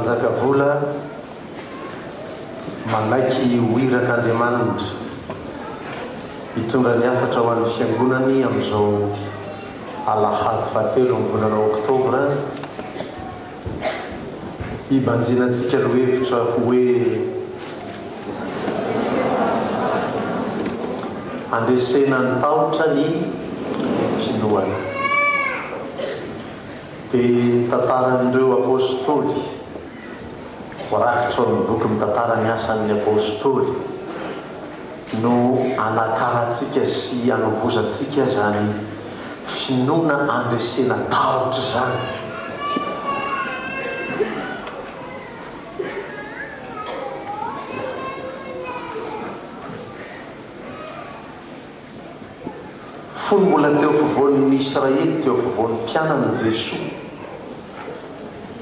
manjaka vola manaiky hoirak'Andriamanitra hitondra ny afatra ho an'ny fiangonany amin'izao alahady fahatelo amin'ny volana oktobra hibanjinantsika lohevitra hoe andresena ny tahotra ny finoana dia ny tantaran'ireo apôstôly voarakitra amin'ny boky mitantara ny asan'ny apôstôly no anakarantsika sy anovozantsika zany finoana andresena tahotra zany. Fony mbola teo fovoan'ny Israely, teo fovoan'ny mpianany Jesoa,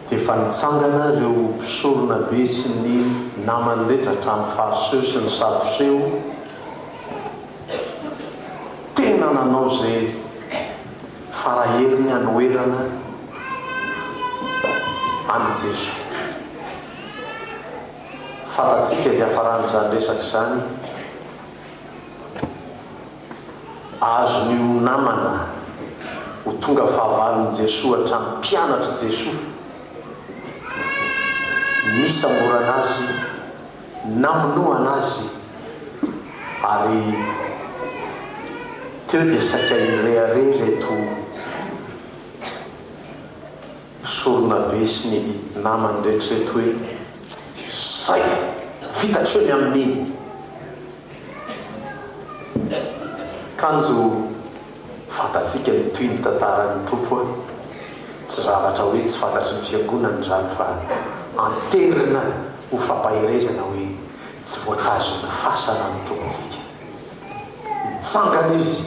dia efa nitsangana ireo mpisorona be sy ny namany rehetra hatramin'ny fariseho sy ny saduseho, tena nanao izay faraheriny hanoerana any Jesoa. Fantatsika dia afaran'izany resaka izany azony io namana ho tonga fahavalon'i Jesoa hatramin'ny mpianatra Jesoa nisamborana azy, namonoana azy, ary teo dia saika ireare reto sorona be sy ny namany rehetrareto hoe zay vitatreo ny amin'iny. Kanjo fantatsika ny toy ny tantaran'ny tompo tsy zavatra hoe tsy fantatry ny fiangonany zany fa anterina ho fampahirezana hoe tsy voatazony fasana ny tompontsika. Mitsangana izy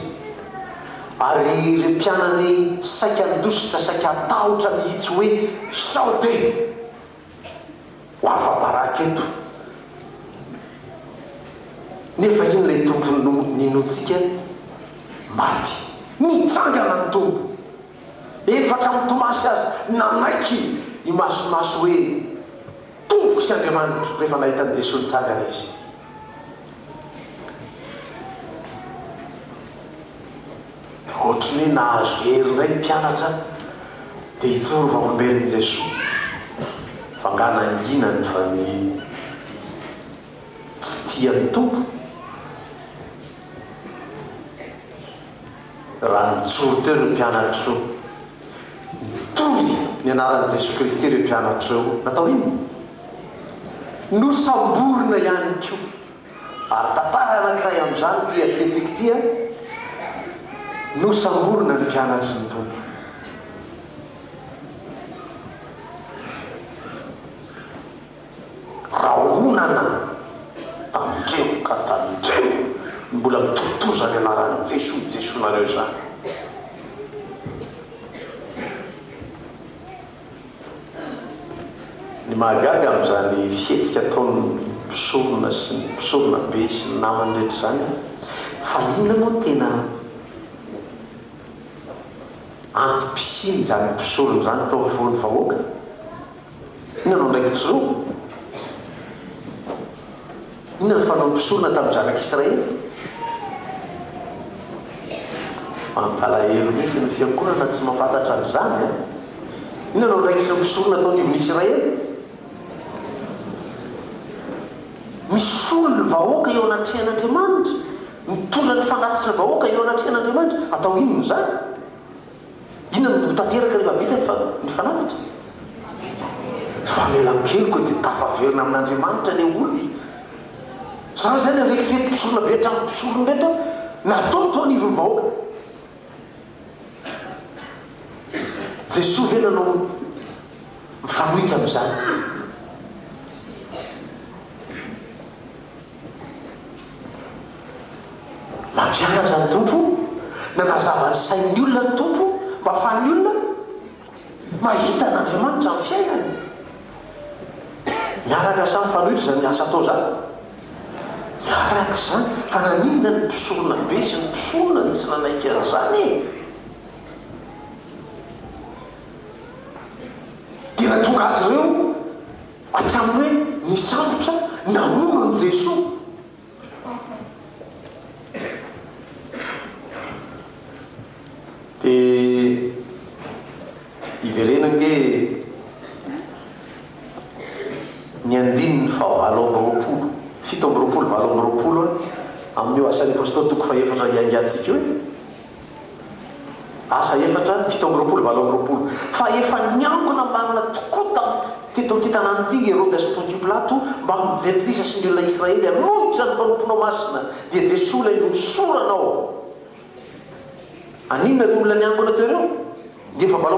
ary ireo mpianany saika ndositra saika atahotra mihitsy hoe sao de ho afa-baraka eto, nefa iny le tompo ninontsika maty, nitsangana ny tompo. Efatra amin'ny Tomasy azy nanaiky imasomaso hoe tompoko sy Andriamanitra rehefa nahitany Jesosy nitsangana izy. Ohatrany hoe nahazo hery indray mpianatra dia hijoro vaolombelon'i Jesosy, fangana anginany fa ny tsy tian'ny tompo. Raha nijoro teo ireo mpianatra ireo, nitory ny anaran'i Jesoy Kristy ireo mpianatra ireo, natao ino? Nosamborona ihany koa. Ary tantara anankiray amin'izany ty atrentsika tia, nosamborona ny mpianatry ny tompo. Rahonana tamindreo ka tamindreo mbola mitoritoza ny anaran'i Jesosy, Jesosnareo zany. Ny mahagaga amin'izany fihetsika ataon'ny mpisorona sy ny mpisorona be sy ny namany rehetra zany, fa inona moa tena antom-pisiny zany mpisorona zany tao afovoan'ny vahoaka? Inona no ndraikitra zao? Inona no fanao mpisorona tamin'ny zanak'Israely? Mampalahelo mihitsy ny fiangonana tsy mahafantatra an'izany. Inona no ndraikitra mpisorona tao anivon'Israely? Misolo ny vahoaka eo anatrehan'Andriamanitra, mitondra ny fanatitra ny vahoaka eo anatrehan'Andriamanitra. Atao inona zany? Inona no tanteraka rehefa vita ny fanatitra? Famelan-keloka dia tafaverina amin'Andriamanitra ny olona. Zany zany andraiky fety mpisorona be hatramin'ny mpisorona reto natao tao anivon'ny vahoaka. Jesosy ve nanao mifanohitra amin'izany? Mampianatra ny tompo, nanazava ny sain'ny olona ny tompo mba ahafahan'ny olona mahita an'Andriamanitra amin'ny fiainany. Miaraka samy mifanohitra zany asa atao zany. Miaraka zany fa naninona ny mpisorona be sy ny mpisorona ny tsy nanaiky an'izany. Dia natonga azy ireo atraminy hoe nisambotra namono an Jesosy. Dia iverena nge ny andininy fa 7 amin'io asan'ny apôstôly toko fa 4 iangatsika io asa 4 7 fa efa niangona manana tokoa teto am'ty-tanànyty Herôdy sy Pontius Pilato mba mijetrisa sy ny olona Israely anohitra ny mpanomponao masina dia Jesosy ilay nosoranao. Aninona ry olona niangona teo ireo dia efa 7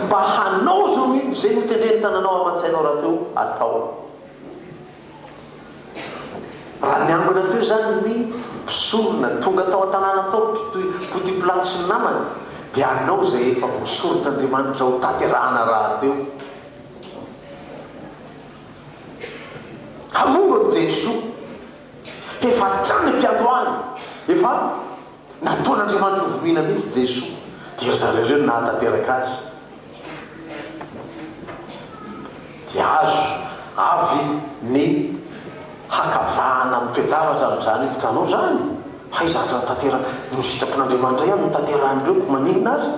mba hanao zao iny zay notendreny tananao aman-tsainao raha teo atao. Raha niangona teo zany ny mpisorona tonga tao an-tanàna tao Pontius Pilato sy ny namany dia anao zay efa voasoratra Andriamanitra ho tanterahana raha teo. Hamono an Jesosy efa trany mpiandohany efa nataon'Andriamanitra ho vonoina mihitsy Jesosy dia zareo nahatanteraka azy dia azo avy ny hakavahana amin'ny toe-javatra amin'izany hitanao zany hay zatra tanteraka no sitrapon'Andriamanitra ihany no tanterahindreo maninona azy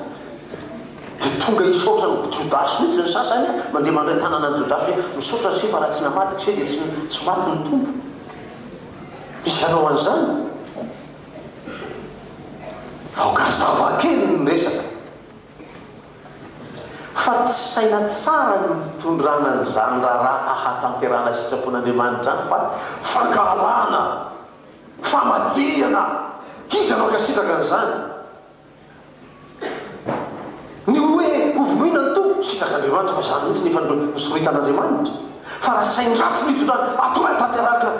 dia tonga hisaotra ny Jodasy mihitsy ny sasany mandeha mandray tanana ny Jodasy hoe misaotra sy fa raha tsy namaty kse dia tsy maty ny tompo. Misy anao an'izany vaokazava kely ny resaka fa tsy saina tsara no tondrana n'izany raha ahatanterana sitrapon'Andriamanitra any fa fankalana famadihana iza anao ka sitraka an'izany ny hoe hovonoina ny tompo sitrak'Andriamanitra fa zany mihitsy nefa nisoritan'Andriamanitra fa raha sainy ratsy mitondrana atao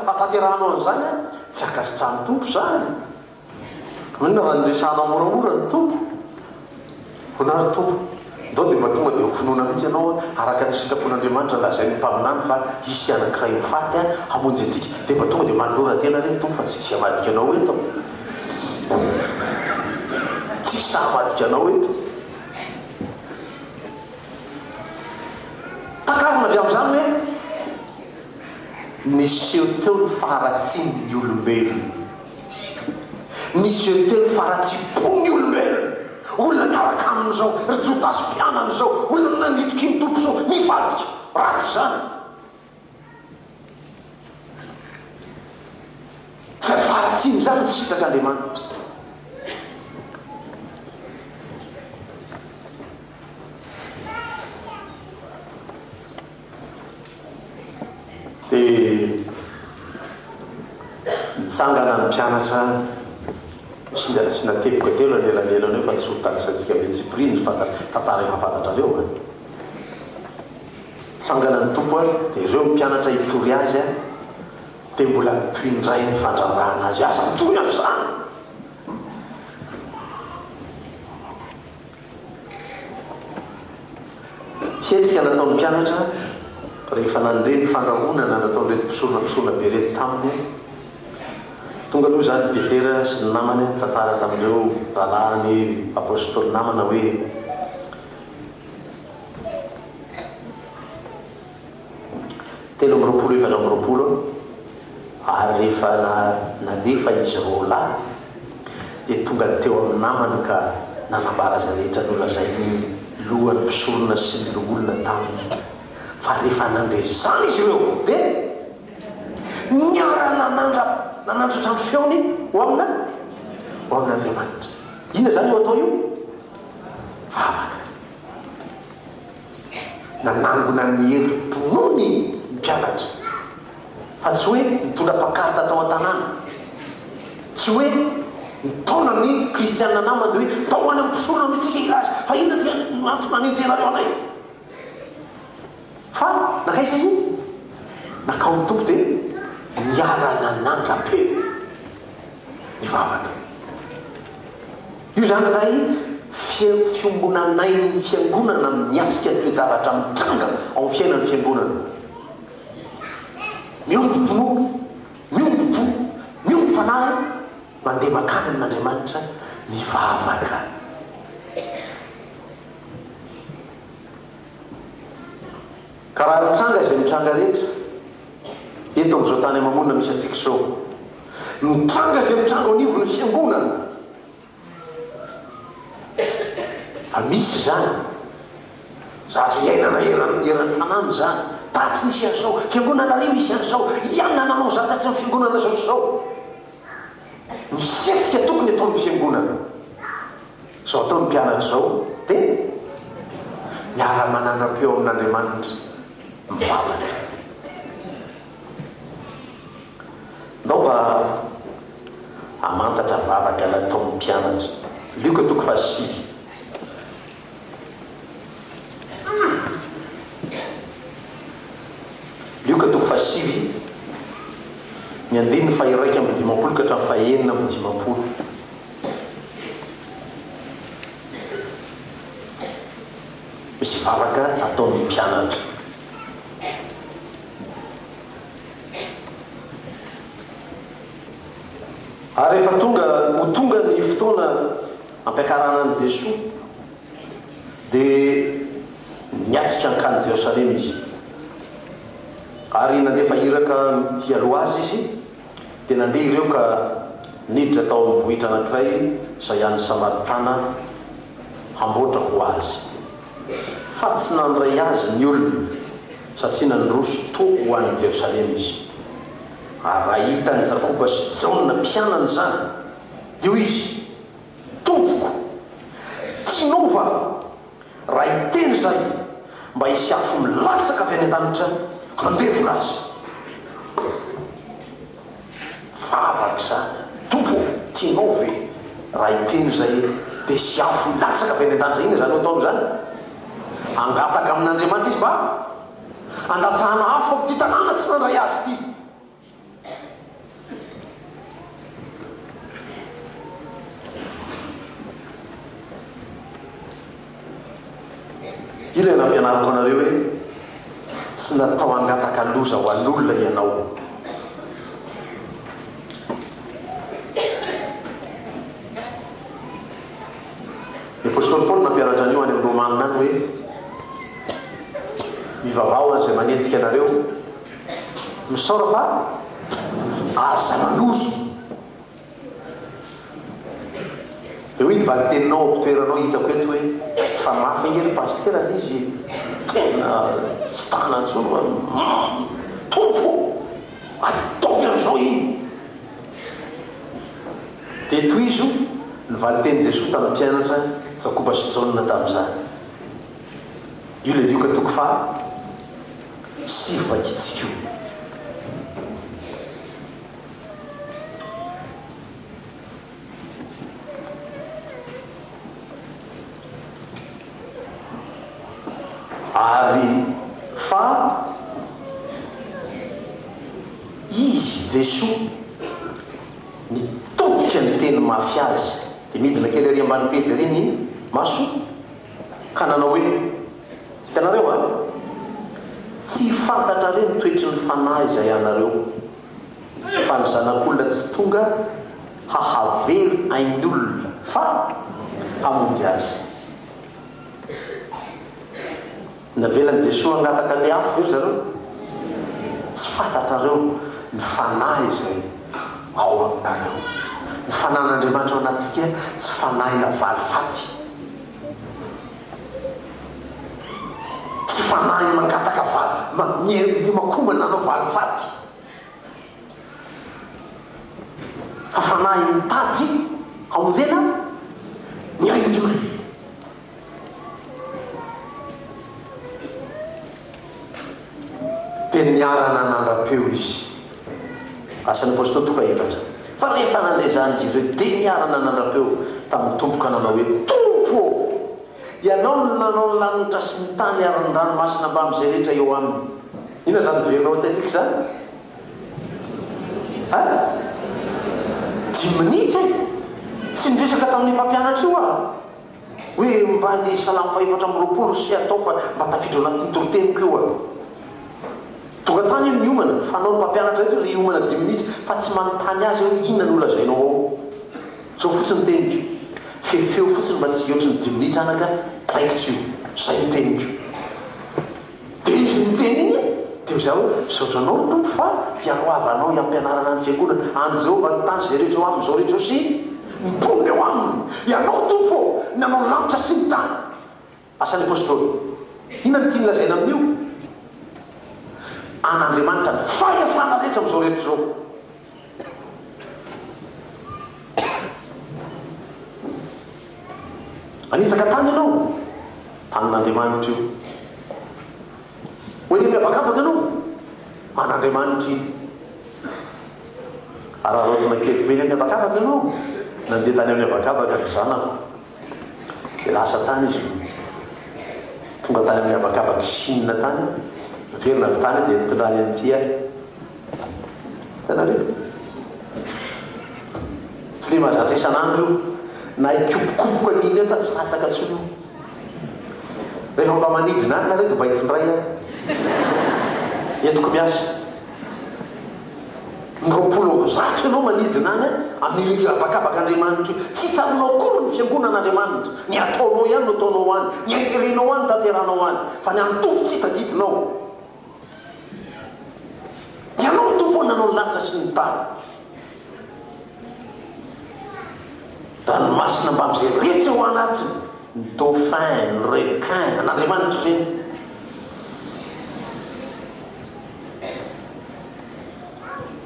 atanteranao an'izany tsy akasitrany tompo zany. Inona raha nidresanao moramora ny tompo honary tompo ndao dia mba tonga dia hofonoana mihitsy ianao araka ny sitrapon'Andriamanitra lazay ny mpaminany fa isy anankiray mifaty hamonjy antsika dia mba tonga dia manolora tena re tompo fa tsisy hamadika anao eto tsisy hamadika anao eto. Takarina avy amin'izany hoe niseho teo ny faharatsiany ny olombelona niseho teo ny faharatsiam-pony olombelona olona miaraka amin'izao ry Jodasy mpianany zao olona nanditika ny tompo zao mivadika ratsy zany zay faharatsiany zany ny sitrak'Andriamanitra. Dia nitsangana ny mpianatra sy natepoka telo anelanelana eo fa tsy hotanisantsika mety tsy priny tantara efa fantatrareo tsangana ny tompo dia ireo mpianatra hitory azy dia mbola mitoindray ny fandrarahana azy asa mitory amin'izany setsika nataon'ny mpianatra rehefa nandreny fandrahonana nataon'irety mpisorona be rety taminy tonga aloha zany Petera sy ny namany tantara tamindreo ralahany apôstôly namana hoe telo amby roapolo efatra amby roapolo ary rehefa nalefa izy roalahy dia tonga teo amin'ny namany ka nanambara azy rehetra nolazay ny lohan'ny mpisorona sy ny olona taminy fa rehefa nandresy zany izy ireo dia niara nanandratra ny feony ho amin'Andriamanitra. Inona zany eo atao io vavaka nanangona ny herim-ponony mpianatra fa tsy hoe mitondra-pakarita tao an-tanàna tsy hoe nitaona ny kristianina namany dia hoe mba ho any amin'ny mpisorona mitsika ilazy fa inona dia antony nanenjenareo anay fa nakaiza izy nakao ny tompo dia miara nanandrape mivavaka io zany lay fiombonanay ny fiangonana miatsika ny toe-javatra mitranga ao amin'ny fiainan'ny fiangonana miombo-pono miombo-po miombo-panahy mandeha makany amin'Andriamanitra mivavaka. ka raha mitranga zay mitranga rehetra eto am'izao tany mamonina misy atsika zao mitranga zay mitranga anivony fiangonana misy zany zatra iainana eran-tanàny zany tatsy nisy an'izao fiangonana ry misy an'izao ianna nanao zatatsy amin'ny fiangonana zao zao misetsika tokony atao amin'ny fiangonana zao ataony mpianatra zao dia miara-manandrapeo amin'Andriamanitra mivavaka ndao mba amantatra vavaka nataon'ny mpianatra Luka 5:5 Luka 5:5 ny 2:1-20 ka hatramin'ny 9:20 misy vavaka ataon'ny mpianatra ary rehefa tonga ny fotoana ampiakarana an' Jesosy dia niatrika ankany Jerosalema izy ary nandefa iraka hialoha azy izy dia nandeha ireo ka niditra tao amin'ny vohitra anankiray izay any Samaritana hamboatra ho azy fa tsy nandray azy ny olona satria nandroso to ho an'ny Jerosalema izy ary raha hitany Jakoba sy Jona mpianany zany dio izy tompoko tinova raha hiteny zay mba hisy afo milatsaka avy any an-danitra handevona azy vavaka zany tompo tinove raha hiteny zay dia sy afo milatsaka avy any an-danitra iny zany ataony zany angataka amin'Andriamanitra izy mba andatsahana afo amin'ny ty tanàna tsy nandray azy ty ilay nampianarako anareo hoe tsy natao angataka loza ho an'olona ianao ny apôstôly Paoly nampianatra an'io any amin'ny Romanina any hoe mivavao an'izay manenjika anareo misaora fa aza manozo dia hoe nivaly teninao ampitoeranao hitako eto hoe fa mafy angery pasterana izy tena tsy tanantsony tompo ataovy an'izao iny dia toy izo nivaly teny Jesosy tamin'ny mpianatra Jakoba sy Jona tamin'izany io le Luka 5:7 ary fa izy Jesosy nitodika ny teny mafy azy dia midina kely ary ambany pejy ary ny maso ka nanao hoe hitanareo a tsy fantatra reo mitoetry ny fanahy izay anareo fa ny zanak'olona tsy tonga hahavery ain'olona fa hamonjy azy navelany Jesosy angataka le afo io zareo tsy fantatrareo ny fanahy izay ao aminareo ny fanan'Andriamanitra ao anatsika tsy fanahina valifaty tsy fanahy mangataka makomana nanao valifaty fa fanahy mitady haonjena ny ain'olona dia niarana nandrapeo izy asan'ny apôstôly 2:7 fa rehefa nandray zany izy ireo dia niarana nandrapeo tamin'ny tompoka nanao hoe tompo ianao no nanao ny lanitra sy ny tany ary ny ranomasina mba amin'izay rehetra eo aminy ina zany verinao tsaitsika zany 10 minitra sy nidresaka tamin'ny mpampianatra io hoe mba le Salamo 4:20 sy atao fa mba tafidro anatin'ny toroteniko io tonga tany io miomana fanao ny mpampianatra reto ry iomana 10 minitra fa tsy manontany azy hoe inona ny olazainao ao zao fotsiny teniko fefeo fotsiny mba tsy hiotry ny 10 minitra anaka raikitra io zay ny teniko dia izy miteny iny dia zaho saotranao tompo fa hialoavanao iampianarana ny fiangonana any Jehovah ny tany zay rehetra eo amin'izao rehetra sy mipony eo aminy ianao tompo nanao lanitra sy ny tany asan'ny apôstôly inona ny tiany lazaina amin'io an'Andriamanitra ny fahefana rehetra amin'izao rehetra zao anisaka tany ianao tanin'Andriamanitra io hoe miabakabaka anao an'Andriamanitra iny ararotina kely be miabakabaka anao nandeha tany amin'ny abakabaka ny zanako dia lasa tany izy tonga tany amin'ny abakabaka Chine tany verina avy tany dia nitondrany an'ity ahy tanareo tsy le mahazatra isan'andro na ikopokopoka an'iny fa tsy masaka tsony rehefa mba manidina any nareo dia mba hitondray ahy entoko miasa ny 20 ianao manidina any amin'ny abakabak'Andriamanitra tsy tsaronao kory ny fiangonan'Andriamanitra ny ataonao ihany no ataonao any ny aterenao any tanteranao any fa ny any tompo tsy tadidinao ianao tompo nanao ny lanitra sy ny tany ranomasina mba amin'izay rehetra eo anatiny ny dauphin ny requin an'Andriamanitra reny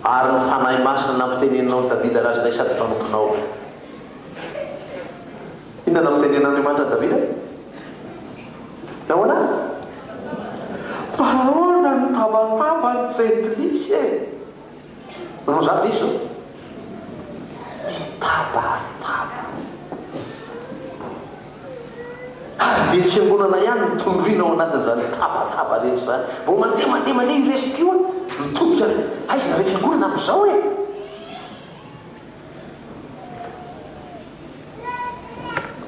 ary ny fanahy masina nampiteneninao Davida raha zay sady mpanomponao inona nampitenen'Andriamanitra Davida nahoana marahoana ny tabataba ny jentlisy manao zany iso mitabataba ary dia ny fiangonana ihany mitondrinao anatin'izany tabataba rehetra zany vao mandeha iresiko mitodika aiza nareo fiangonana amin'izao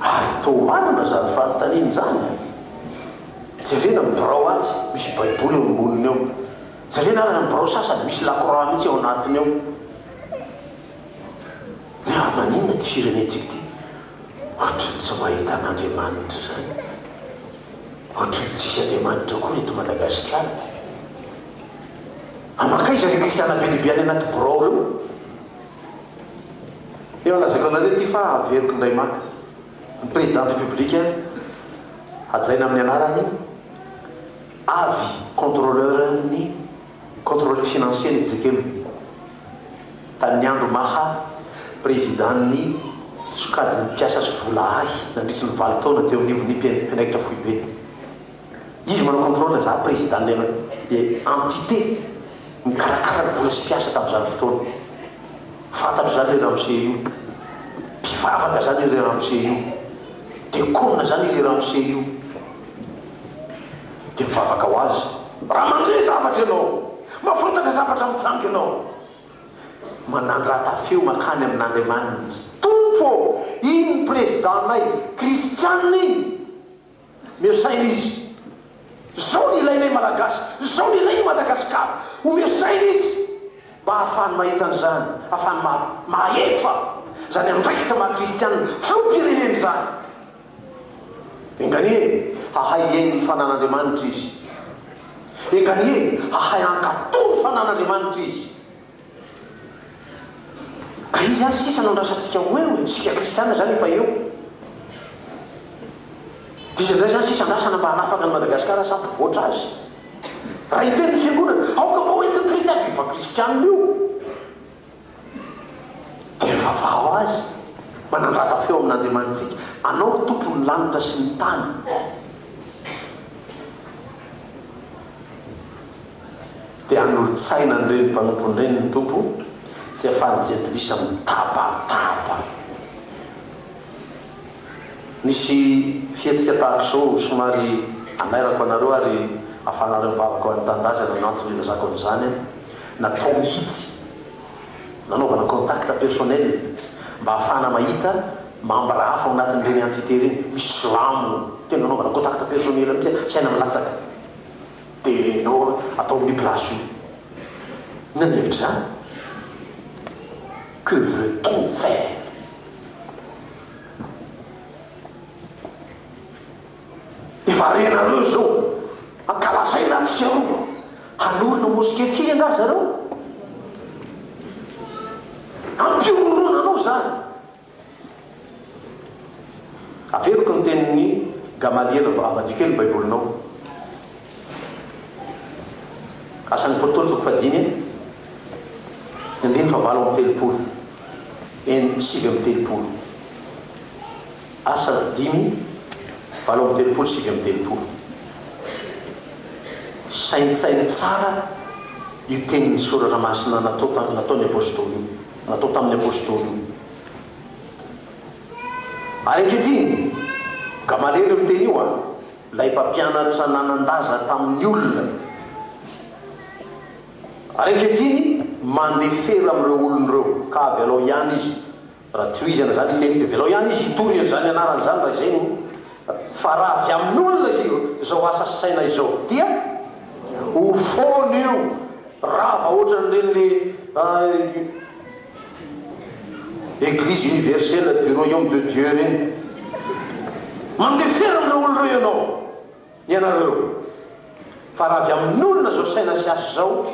ary to marina zany fanontaniana zany jerena mibirao azy misy baiboly eo amboniny eo jerena azy mibirao sasany misy lacroix mihitsy eo anatiny eo dia maninona ty firenetsika ty ohatrany tsy mahita an'Andriamanitra zany ohatrany tsisy Andriamanitra koa reto Madagasikara amakaiza le kristiana be dehibe any anaty borao reo eo alazako anareo ty fa averiko indray maka ny président république ajaina amin'ny anarany avy contrôleur ny contrôle financier ny fizakelo tamin'ny andro maha président ny sokajy ny mpiasa sy vola ahy nandritry ny 20 taona teo anivony mpianaikitra fohy be izy manao contrôle za président le entité mikarakara ny vola sy mpiasa tamin'izany fotoana fantatro zany le ramose io mpivavaka zany le ramose io diakonina zany le ramose io dia mivavaka ho azy raha mandray zavatra ianao mafantatra zavatra mitsangy ianao manandrata feo makany amin'Andriamanitra tompo iny présidentinay kristianina iny miosaina izy zao ny ilainay malagasy zao ny ilainy Madagasikara omesaina izy mba ahafahany mahita an'izany ahafahany mahefa zany andraikitra maha-kristianina filoam-pireneny zany enganie hahay eny ny fanan'Andriamanitra izy enganie hahay ankatò ny fanan'Andriamanitra izy ka izy ary sisa nandrasantsika ho eo sika kristianina zany efa eo dia izay zany sisa andrasana mba hanafaka ny Madagasikara sampy voatra azy raha hiteny ny fiangonana aoka mba hoentin'ny kristianina dia fa kristianina io dia mivavaho azy manandrata feo amin'Andriamanitsika anao ry tompo ny lanitra sy ny tany dia anolotsaina an'ireny mpanompon'ireny ny tompo tsy ahafahany jentilisa mitabataba nisy fietsika tahaka izao somary anairako anareo ary ahafahanareo mivavaka ao an-tandrazana nantsony ilazako an'izany natao mihitsy nanaovana contact personnel mba ahafahana mahita membre hafa ao anatin'ireny entité reny misy silamo tena nanaovana contact personnel mihitsy sy aina milatsaka dia nao atao amin'ny place io inona ny hevitra zany que veut-on faire efa renareo zao ankalasaina sy aroa hanorona moske firy anga zareo ampiororona anao zany. Averiko ny tenin'ny Gamaliel avadikely baibolinao. Asan'ny Paoly toko fadimy andiny fa 7:30 7 amby telopolo. Asa 5 7:30 7 amby telopolo. Saintsainy tsara io tenin'ny soratra masina nataony apôstôly io, natao tamin'ny apôstôly io. Ary ankehitriny Gamaliel io miteny io lay mpampianatra nanandaza tamin'ny olona. Ary ankehitriny mandefery amin'ireo olon'ireo ka avy alao ihany izy raha toizana zany teny dia velao ihany izy hitory zany anarany zany raha izay no fa raha avy amin'ny olona izy zao asa saina izao dia ho fony io raha va ohatran'ireny le église universelle du royaume de Dieu reny mandefery amin'ireo olon'ireo ianao ianareo fa raha avy amin'ny olona zao saina sy asy zao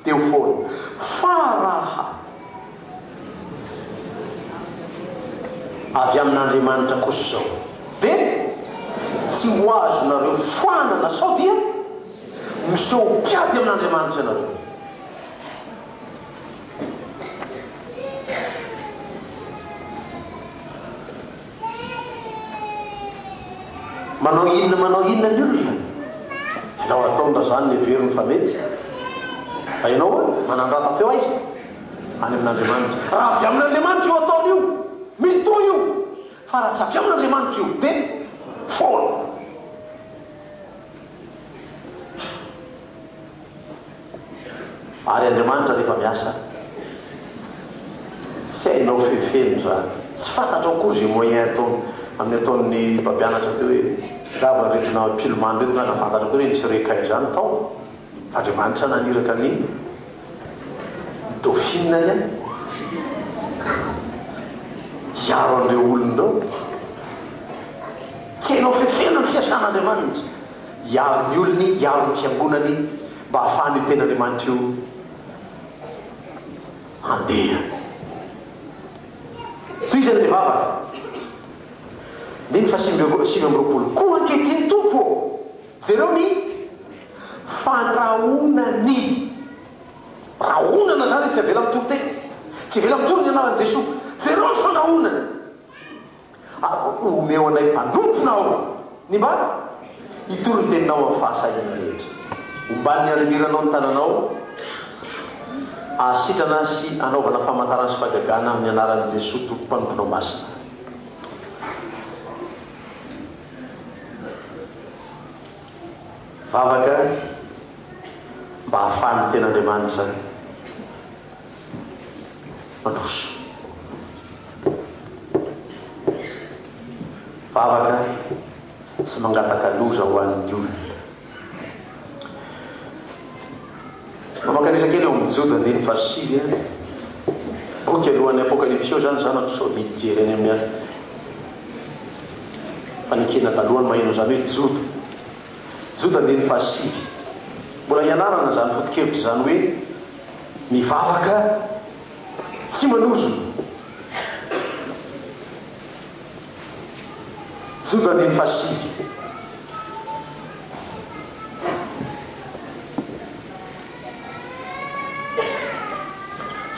dia ho fony. Fa raha avy amin'Andriamanitra kosa zao dia tsy ho azonareo foanana sao dia miseho piady amin'Andriamanitra ianareo. Manao inona ny olona lao ataondra zany ny veriny fa mety hainao manandrata feo aiza any amin'Andriamanitra. Raha avy amin'Andriamanitra io ataony io mitoy io, fa raha tsy avy amin'Andriamanitra io dia foana. Ary Andriamanitra rehefa miasa tsy hainao fefeny zany, tsy fantatra akory zay moyen ataony amin'ny ataon'ny mpampianatra teo hoe dava retina pilomany reto na fantatra koa hoe nisy rekay zany tao fa Andriamanitra naniraka ny dauphinany hiaro an'ireo olon'ireo. Tsy hainao fefena ny fiasan'Andriamanitra hiaro ny olony, hiaro ny fiangonany mba hahafahany io ten'Andriamanitra io handeha. Toy izany le vavaka ndiny fa 7:30 koa ankehitriny tompo jereo ny fandrahonany. Rahonana zany tsy avela mitoro tena, tsy avela mitoro ny anaran'i Jesosy, jereo ny fandrahonany. Omeo anay mpanomponao ny mba hitoro ny teninao amin'ny fahasahiana rehetra, omban'ny anjiranao ny tananao asitrana sy anaovana famantarana sy fagagana amin'ny anaran'i Jesosy tompo-panomponao masina. Vavaka mba hahafahan'ny ten'Andriamanitra mandroso. Vavaka tsy mangataka loza ho an'ny olona. Mamakaresakely eo amin'ny Joda 9:7 boky alohan'ny apokalypsy eo zany zany sao mijery any amin'ny fanekena talohany maheno zany hoe Joda 9:7 mbola hianarana zany foto-kevitra zany hoe mivavaka tsy manozo. Joda 9:7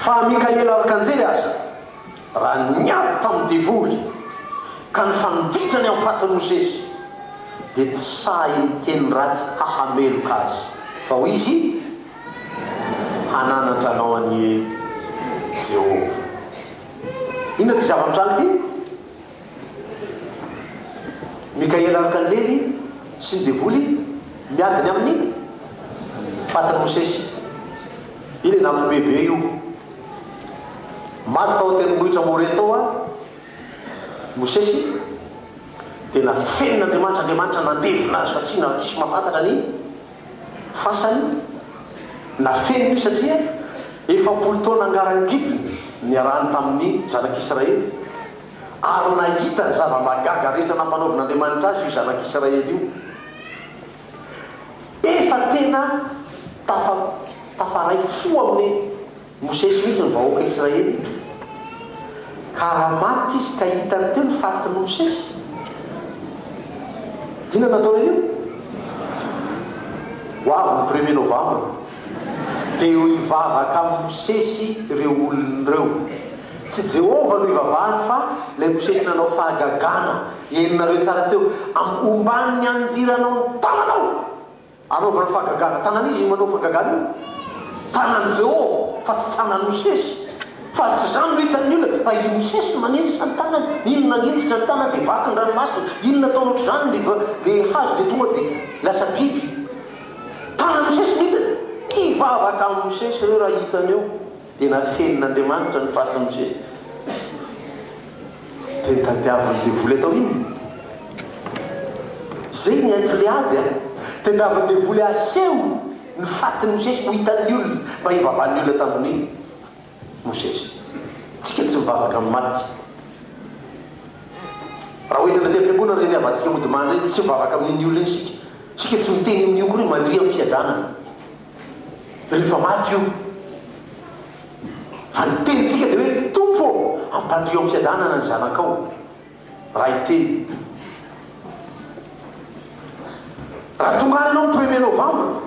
fa Mikaela arkanjely aza raha niady tamin'ny devoly ka ny fanditrany amin'ny fatin'i Mosesy dia tsy sahy ny teny ratsy hahameloka azy fa ho izy hananatra anao an'i Jehova. Inona ty zava-mitrango ty? Mikaela arkanjely sy ny devoly miadiny amin'ny fatin'i Mosesy. Ile nampibebe io maty tao tenomohitra more tao Mosesy dia nafenin'Andriamanitra, Andriamanitra nandevina azy fa tsisy mahafantatra ny fasany. Nafeniny satria 70 taona angarangidiny niarahany tamin'ny zanak'Israely ary nahita ny zava-magaga rehetra nampanaovin'Andriamanitra azy io zanak'Israely io. Efa tena tafaray fo amin'ny Mosesy mihitsy ny vahoaka Israely. Ka raha maty izy ka hitany teo ny fatiny Mosesy, dina nataony anio? Ho avy ny 1er novambra dia ho ivavaka amin'ny Mosesy ireo olon'ireo. Tsy Jehova no ivavahany fa ilay Mosesy nanao fahagagana heninareo tsara teo ombany ny anjiranao ny tananao anaovana fahagagana. Tanan'izy manao fahagagana io, tanan' Jehova fa tsy tanan' Mosesy. Fa tsy zany no hitan'ny olona fa i Mosesy no manenjitra ny tanany, inona nanenjitra ny tanany dia vaky ny ranomasina, inona ataony ohatr'izany le hazo dia tonga dia lasa biby. Tanan' Mosesy no hitany. Ivavaka amin'ny Mosesy ireo raha hitany eo dia nafenin'Andriamanitra ny fatiny Mosesy. Dia nitadiavin'ny devoly atao iny. Zay ny ainty le ady a. Tadiavin'ny devoly aseho ny fatiny Mosesy ho hitan'ny olona mba hivavahan'ny olona tamin'ny Mosesy. Tsika tsy mivavaka amin'ny maty. Raha hoentina ty am-piangonana reny avantsika modimany reny tsy mivavaka amin'iny olona iny sika. Sika tsy miteny amin'io koa reny mandria amin'ny fiadanana. Rehefa maty io. Fa ny tenintsika dia hoe tompo ampandrio amin'ny fiadanana ny zanakao. Raha iteny. Raha tonga any ianao 1er novambra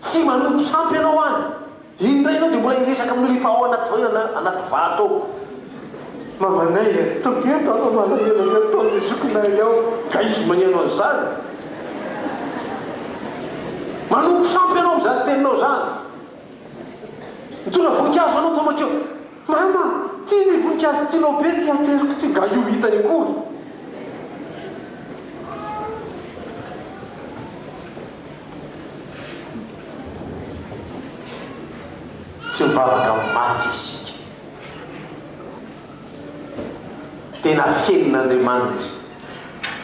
tsy manompo sampy ianao any. Indray ianao dia mbola iresaka amin'ny efa ao anaty vato ao. Mamanay tonga eto ao malahelo ataony zokinay ao. Ka izy magnano an'izany. Manompo sampy ianao amin'izany teninao zany. Mitondra voninkazo anao tomakeo. Mama, ty ny voninkazo tianao be ty ateriko ty ga io hitany akory. Tsy mivavaka amin'ny maty isika. Tena fenin'Andriamanitra.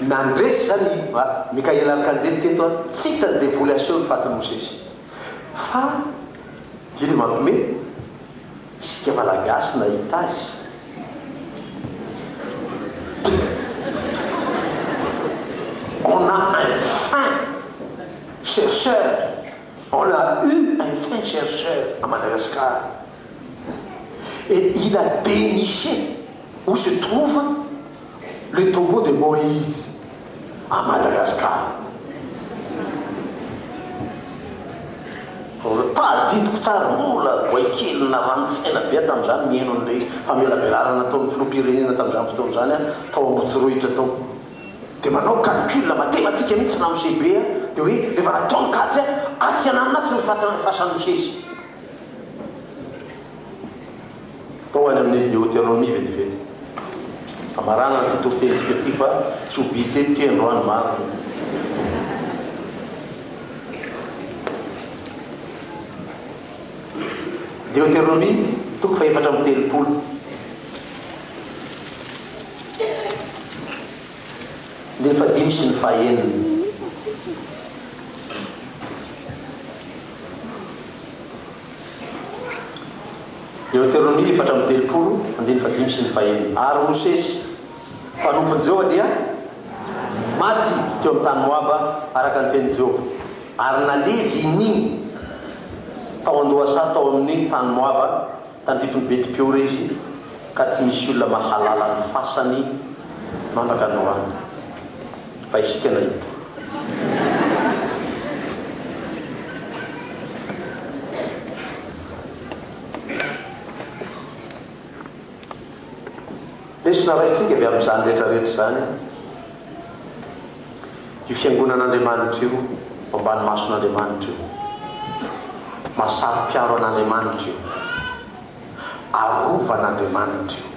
Nandresy zany Mikaela Arkanjely teto tsy hitany devoly aseho ny fatiny Mosesy. Fa iny mampime isika malagasy nahita azy. On a un fin chercheur. On a eu un fin chercheur à Madagascar. Et il a déniché où se trouve le tombeau de Moïse à Madagascar. Tadidiko tsara mbola boikely na ranontsaina be tamin'izany mihaino an'ilay famelabelarana ataon'ny filoham-pirenena tamin'izany fotoana izany tao Ambotsikorohitra tao. Dia manao calcul matematika mihitsy na Mosesy be dia hoe rehefa nataony katsy atsy anamina tsy ny fahasan'ny Mosesy. Tao any amin'ny Deutéronomie vetivety. Amarana ny fitotentsika ty fa tsy ho vity ty androany maro. Deutéronomie toko fa 4:30. Ny fadimy sy ny fahaeniny. Deutéronomie 4:30, andiny fadimy sy ny fahaeniny. Ary Mosesy mpanompony Jehova dia maty teo amin'ny tany Moaba araka ny teny Jehova. Ary nalevy iny tao Andohasa tao amin'ny tany Moaba tandrifin'ny Bet-peoré izy ka tsy misy olona mahalala ny fasany mandaka androany. Fa isika nahita. Lesona raisitsika avy amin'izany rehetrarehetra zany io fiangonan'Andriamanitra io ambany mason'Andriamanitra io. Masary-piaro an'Andriamanitra io. Arovan'Andriamanitra io.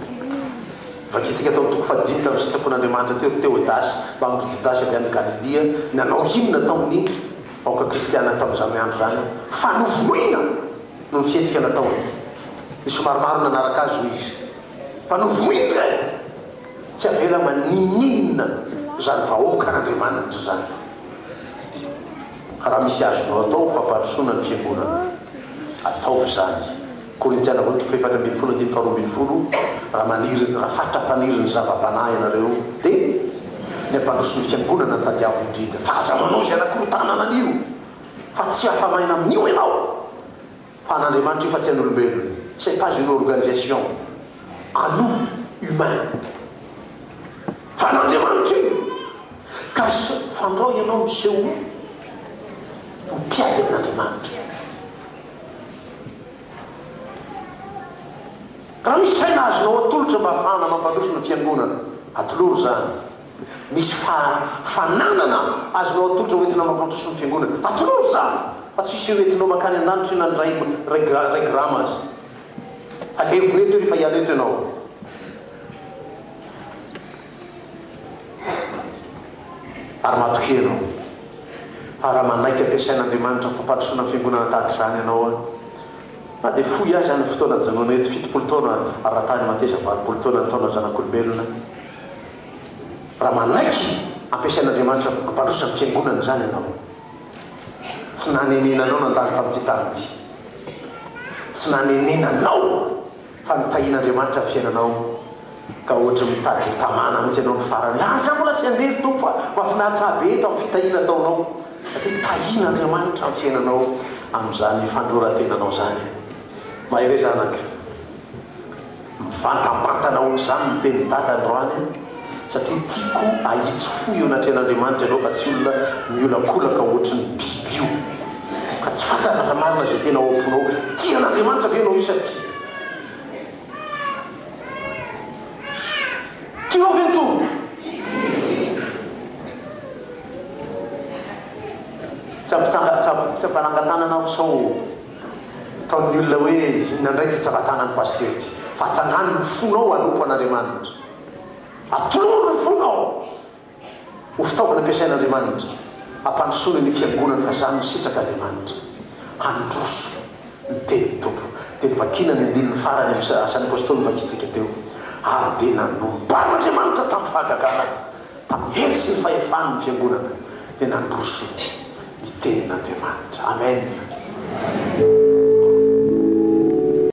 Vakitsika tao toko fadimy tamin'ny sitrapon'Andriamanitra teo teo Dasy mba mitody Dasy avy any Galilea nanao himna tamin'ny aoka kristiana tamin'izany andro zany fa novonoina no ny fihetsika nataony. Nisy maromaro nanaraka azy hoy izy fa novonoina ndray tsy avela manininina zany vahoaka an'Andriamanitra zany. Raha misy azonao atao fampandrosoana ny fiangonana ataovy zany. Korintiana 4:12 raha maniry raha fatra-paniry ny zava-panahy ianareo dia ny ampandroso ny fiangonana ny tadiavo indrindra fa aza manao zay anakirotanana an'io fa tsy afamaina amin'io ianao fa n'Andriamanitra io fa tsy an'olombelona. C'est pas une organisation à nous humains fa n'Andriamanitra io ka fandrao ianao miseho ho mpiady amin'Andriamanitra. raha misy saina azonao atolotra mba hafahana mampandrosona fiangonana atoloro zany. Misy fananana azonao atolotra hoentina mampandrosona fiangonana atoloro zany. Fa tsisy hoentinao makany an-danitra ina ray grama azy alevo reto rehefa hialeto ianao. Ary matoky ianao fa raha manaiky ampiasain'Andriamanitra fampandrosona fiangonana tahaka izany ianao na dia fohy azy any fotoana janona eto 70 taona ary raha tany mateza 20 taona ny taona zanak'olombelona. Raha manaiky ampiasain'Andriamanitra ampandrosana fiangonana zany ianao tsy nanenenanao nandalo tamin'ity tany ity, tsy nanenenanao fa nitahian'Andriamanitra ny fiainanao ka ohatra mitady tamana mihitsy ianao ny farany za mbola tsy andery tompo fa mahafinaritra be eto amin'ny fitahiana ataonao satria tahian'Andriamanitra ny fiainanao amin'izany fandroratenanao zany. Mahery zanaka mivantambantanao zany miteny dada androany satria tiako ahitsy fo eo anatrehan'Andriamanitra ianao fa tsy olona miolakolaka ohatry ny biby io ka tsy fantatatra marina zay tena ao amponao tian'Andriamanitra ve ianao io sa tsy tianao ve nytombo. Tsy ampanangatananao sao taon'ny olona hoe inona indray ty tsapatanany paster ty fa atsangano ny fonao anompo an'Andriamanitra. Atoloro ny fonao ho fitaovana ampiasain'Andriamanitra ampandrosoana ny fiangonana fa zany misitraka Andriamanitra handroso ny teny tompo. Teny vakina ny andininy farany asan'ny apôstôly vakitsika teo ary dia nanomban'Andriamanitra tamin'ny fahagagana tamin'ny hery sy ny fahefany ny fiangonana dia nandroso ny tenin'Andriamanitra. Amen.